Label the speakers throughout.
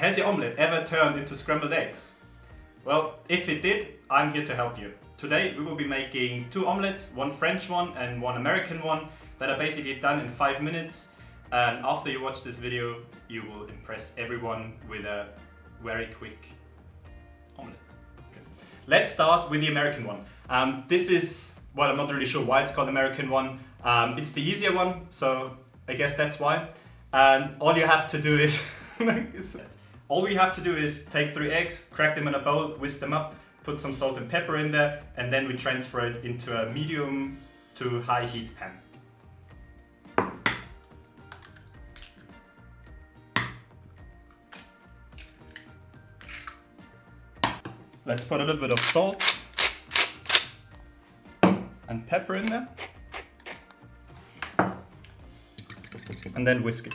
Speaker 1: has your omelette ever turned into scrambled eggs? Well, if it did, I'm here to help you. Today we will be making 2 omelettes, one French one and one American one, that are basically done in 5 minutes. And after you watch this video, you will impress everyone with a very quick omelette. Okay. Let's start with the American one. This is, well, I'm not really sure why it's called American one. It's the easier one, so I guess that's why. And all you have to do is all we have to do is take 3 eggs, crack them in a bowl, whisk them up, put some salt and pepper in there, and then we transfer it into a medium to high heat pan. Let's put a little bit of salt and pepper in there, and then whisk it.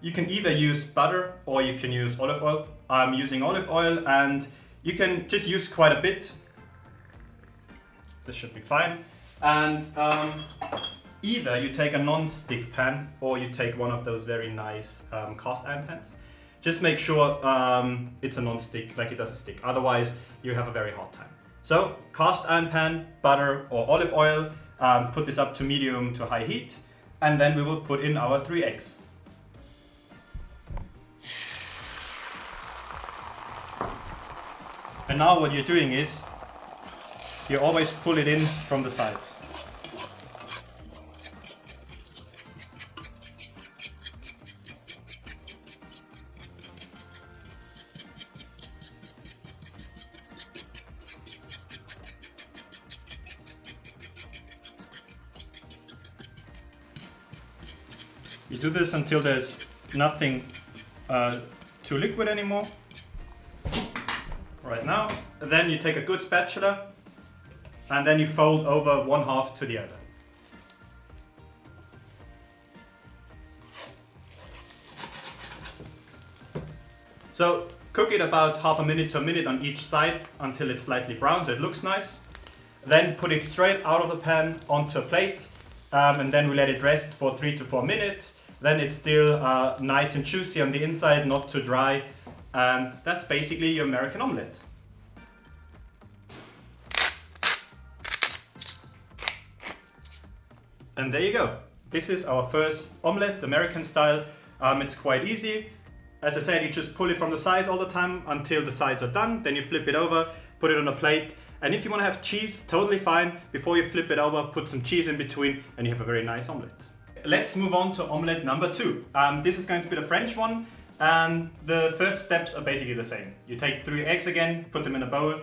Speaker 1: You can either use butter or you can use olive oil. I'm using olive oil, and you can just use quite a bit. This should be fine. And either you take a non-stick pan or you take one of those very nice cast iron pans. Just make sure it's a non-stick, like it doesn't stick. Otherwise, you have a very hard time. So, cast iron pan, butter or olive oil, put this up to medium to high heat, and then we will put in our 3 eggs. And now what you're doing is, you always pull it in from the sides. You do this until there's nothing too liquid anymore. Right now. Then you take a good spatula and then you fold over one half to the other. So cook it about half a minute to a minute on each side until it's slightly brown, so it looks nice. Then put it straight out of the pan onto a plate, and then we let it rest for 3 to 4 minutes. Then it's still nice and juicy on the inside, not too dry. And that's basically your American omelette. And there you go. This is our first omelette, American style. It's quite easy. As I said, you just pull it from the sides all the time until the sides are done. Then you flip it over, put it on a plate. And if you want to have cheese, totally fine. Before you flip it over, put some cheese in between and you have a very nice omelette. Let's move on to omelette number 2. This is going to be the French one. And the first steps are basically the same. You take 3 eggs again, put them in a bowl.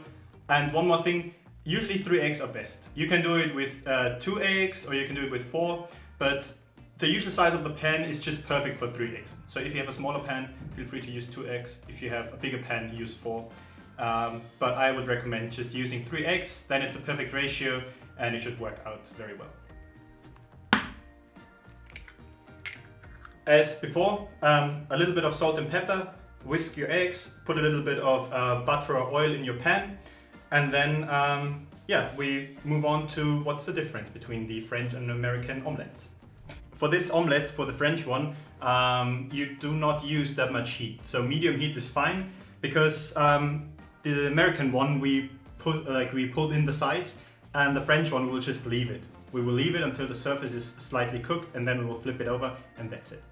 Speaker 1: And one more thing, usually 3 eggs are best. You can do it with 2 eggs or you can do it with 4, but the usual size of the pan is just perfect for 3 eggs. So if you have a smaller pan, feel free to use 2 eggs. If you have a bigger pan, use 4. But I would recommend just using 3 eggs, then it's a perfect ratio and it should work out very well. As before, a little bit of salt and pepper, whisk your eggs, put a little bit of butter or oil in your pan, and then we move on to what's the difference between the French and American omelette. For this omelette, for the French one, you do not use that much heat. So medium heat is fine, because the American one we pulled in the sides, and the French one we'll just leave it. We will leave it until the surface is slightly cooked, and then we will flip it over, and that's it.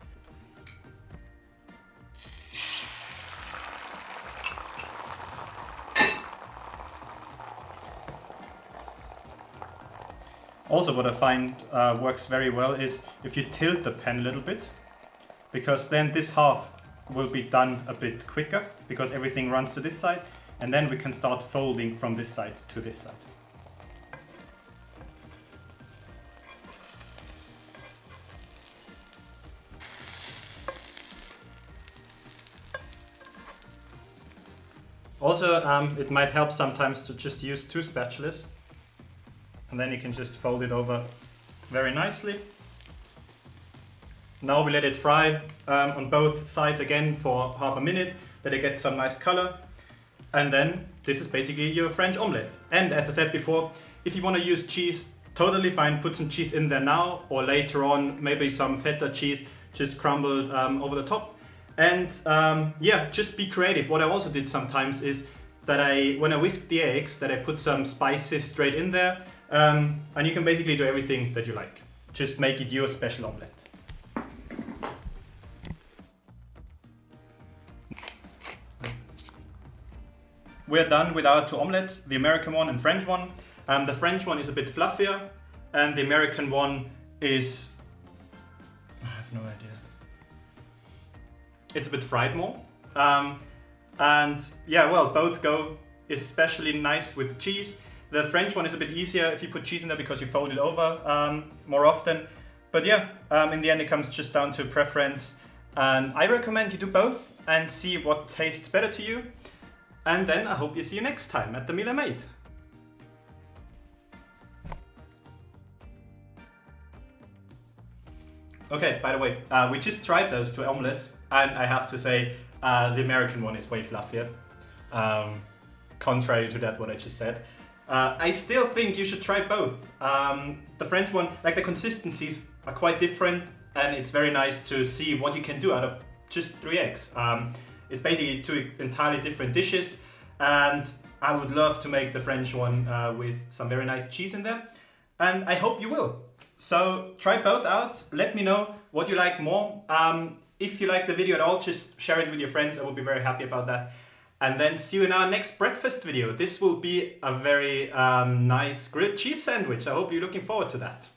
Speaker 1: Also, what I find works very well is if you tilt the pan a little bit, because then this half will be done a bit quicker, because everything runs to this side, and then we can start folding from this side to this side. Also, it might help sometimes to just use 2 spatulas, and then you can just fold it over very nicely. Now we let it fry on both sides again for half a minute, that it gets some nice color. And then this is basically your French omelette. And as I said before, if you want to use cheese, totally fine, put some cheese in there now or later on, maybe some feta cheese, just crumbled over the top. And yeah, just be creative. What I also did sometimes is that when I whisk the eggs, that I put some spices straight in there. And you can basically do everything that you like. Just make it your special omelette. We're done with our 2 omelettes, the American one and French one. The French one is a bit fluffier, and the American one is, I have no idea. It's a bit fried more. And yeah, well, both go especially nice with cheese. The French one is a bit easier if you put cheese in there because you fold it over more often. But yeah, in the end it comes just down to preference. And I recommend you do both and see what tastes better to you. And then I hope you see you next time at the meal I made. Okay, by the way, we just tried those 2 omelettes, and I have to say the American one is way fluffier. Contrary to that, what I just said. I still think you should try both. The French one, like the consistencies are quite different, and it's very nice to see what you can do out of just 3 eggs. It's basically 2 entirely different dishes, and I would love to make the French one with some very nice cheese in there, and I hope you will. So try both out, let me know what you like more. If you like the video at all, just share it with your friends, I would be very happy about that. And then see you in our next breakfast video. This will be a very nice grilled cheese sandwich. I hope you're looking forward to that.